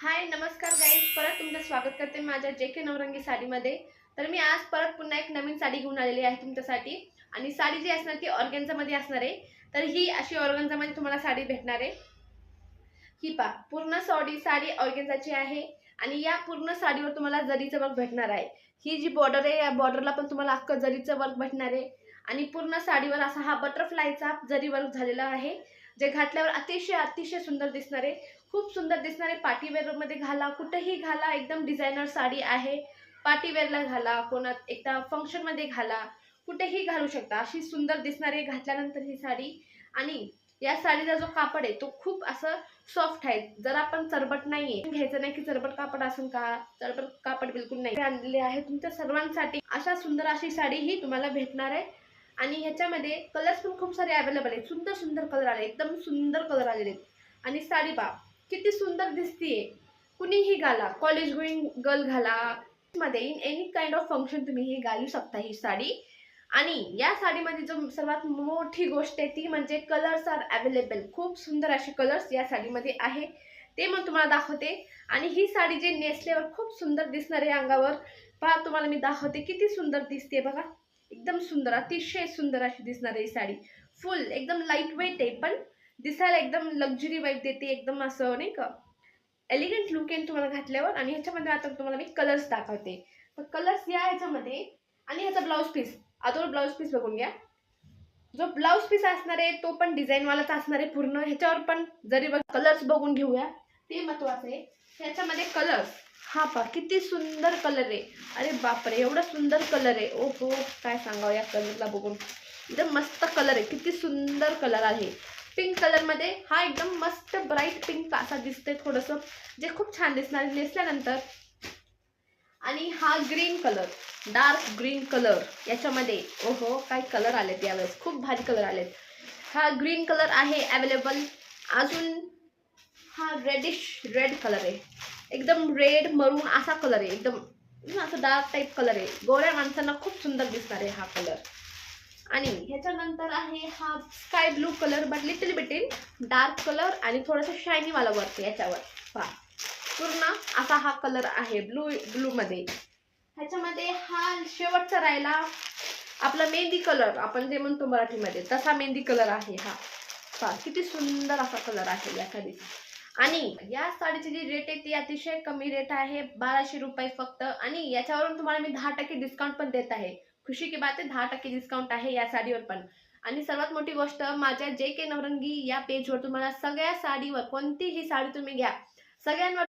हाय नमस्कार गाईज, परत तुमचं स्वागत करते माझ्या जे.के. नवरंगी साडीमध्ये। तर मी आज परत पुन्हा एक नवीन साडी घेऊन आलेली आहे तुमच्यासाठी। आणि साडी जी असणार ती ऑर्गेन्झामध्ये असणार आहे। तर ही अशी ऑर्गेन्झामध्ये तुम्हाला साडी भेटणार आहे। ही पा पूर्ण साडी ऑर्गेन्झाची आहे आणि या पूर्ण साडीवर तुम्हाला जरीचं वर्क भेटणार आहे। ही जी बॉर्डर आहे या बॉर्डरला पण तुम्हाला अख्खं जरीचं वर्क भेटणार आहे आणि पूर्ण साडीवर असा हा बटरफ्लायचा जरी वर्क झालेला आहे, जे घातल्यावर अतिशय अतिशय सुंदर दिसणार आहे। खूप सुंदर दिसणारे पार्टी वेअर मध्ये घाला, कुठेही घाला, एकदम डिझायनर साडी आहे। पार्टी वेअरला घाला, कोणात एकदा फंक्शन मध्ये घाला, कुठेही घालू शकता। अशी सुंदर दिसणारी घातल्यानंतर ही साडी। आणि या साडीचा जो कापड आहे तो खूप असं सॉफ्ट आहे, जरा पण चरबट नाहीये। घ्यायचं नाही की चरबट कापड असून का, चरबट कापड बिलकुल नाही। आणलेली आहे तुमच्या सर्वांसाठी अशा सुंदर अशी साडी ही तुम्हाला भेटणार आहे। आणि ह्याच्यामध्ये कलर्स पण खूप सारे अवेलेबल आहेत, सुंदर सुंदर कलर आले, एकदम सुंदर कलर आलेले आहेत। आणि साडी पहा किती सुंदर दिसतीये, कुणीही घाला, कॉलेज गोईंग गर्ल घाला, मध्ये in any kind of function तुम्ही ही घालू शकता ही साडी। आणि या साडीमध्ये जो सर्वात मोठी गोष्ट आहे ती म्हणजे कलर्स आर अवेलेबल। खूप सुंदर असे कलर्स या साडीमध्ये आहे, ते मग तुम्हाला दाखवते। आणि ही साडी जी नेसल्यावर खूप सुंदर दिसणार आहे अंगावर। पहा तुम्हाला मी दाखवते किती सुंदर दिसते बघा, एकदम सुंदर, अतिशय सुंदर अशी दिसणार आहे साडी। फुल एकदम लाईट वेट आहे, पण दिसायला एकदम लक्झरी वाईब देते, एकदम असं नाही का एलिगंट लुक आहे तुम्हाला घातल्यावर। आणि ह्याच्यामध्ये आता तुम्हाला मी कलर्स दाखवते। तर कलर्स या ह्याच्यामध्ये, आणि ह्याचा ब्लाउज पीस, अगोदर ब्लाउज पीस बघून घ्या। जो ब्लाउज पीस असणार आहे तो पण डिझाईन वालाच असणार आहे पूर्ण, ह्याच्यावर पण जरी बघ कलर्स बघून घेऊया, ते महत्वाचं आहे। ह्याच्यामध्ये कलर्स हा पहा किती सुंदर कलर आहे, अरे बापरे एवढा सुंदर कलर आहे, ओहो काय सांगावं या कलरला बघून। एकदम मस्त कलर आहे, किती सुंदर कलर आहे। पिंक कलर मध्ये हा एकदम मस्त ब्राईट पिंक असा दिसतंय थोडंसं, जे खूप छान दिसणार नेसल्यानंतर। आणि हा green colour, dark green colour याच्यामध्ये, ओहो काय कलर आलेत यावेळेस, खूप भारी कलर आलेत। हा ग्रीन कलर आहे अवेलेबल। अजून हा रेड कलर आहे, एकदम रेड मरून असा कलर आहे, एकदम असं डार्क टाइप कलर आहे, गोऱ्या माणसांना खूप सुंदर दिसणार आहे हा कलर। आणि ह्याच्यानंतर आहे हा sky blue colour, but little bit in dark colour आणि थोडासा शायनी वाला वर्क याच्यावर पहा। पूर्ण असा हा कलर आहे ब्लू मध्ये। ह्याच्यामध्ये हा शेवटचा राहिला आपला मेहंदी कलर, आपण जे म्हणतो मराठीमध्ये तसा मेहंदी कलर आहे हा। पहा किती सुंदर असा कलर आहे या साडीचा। आणि या साडीची जी रेट आहे ती अतिशय कमी रेट आहे, 1200 रुपये फक्त। आणि याच्यावरून तुम्हाला मी 10% डिस्काउंट पण देत आहे। खुशी की बात आहे, 10% डिस्काउंट आहे या साडीवर पण। आणि सर्वात मोठी गोष्ट, माझ्या जे.के. नवरंगी या पेजवर तुम्हाला सगळ्या साडीवर कोणतीही साडी तुम्ही घ्या, सगळ्यांवर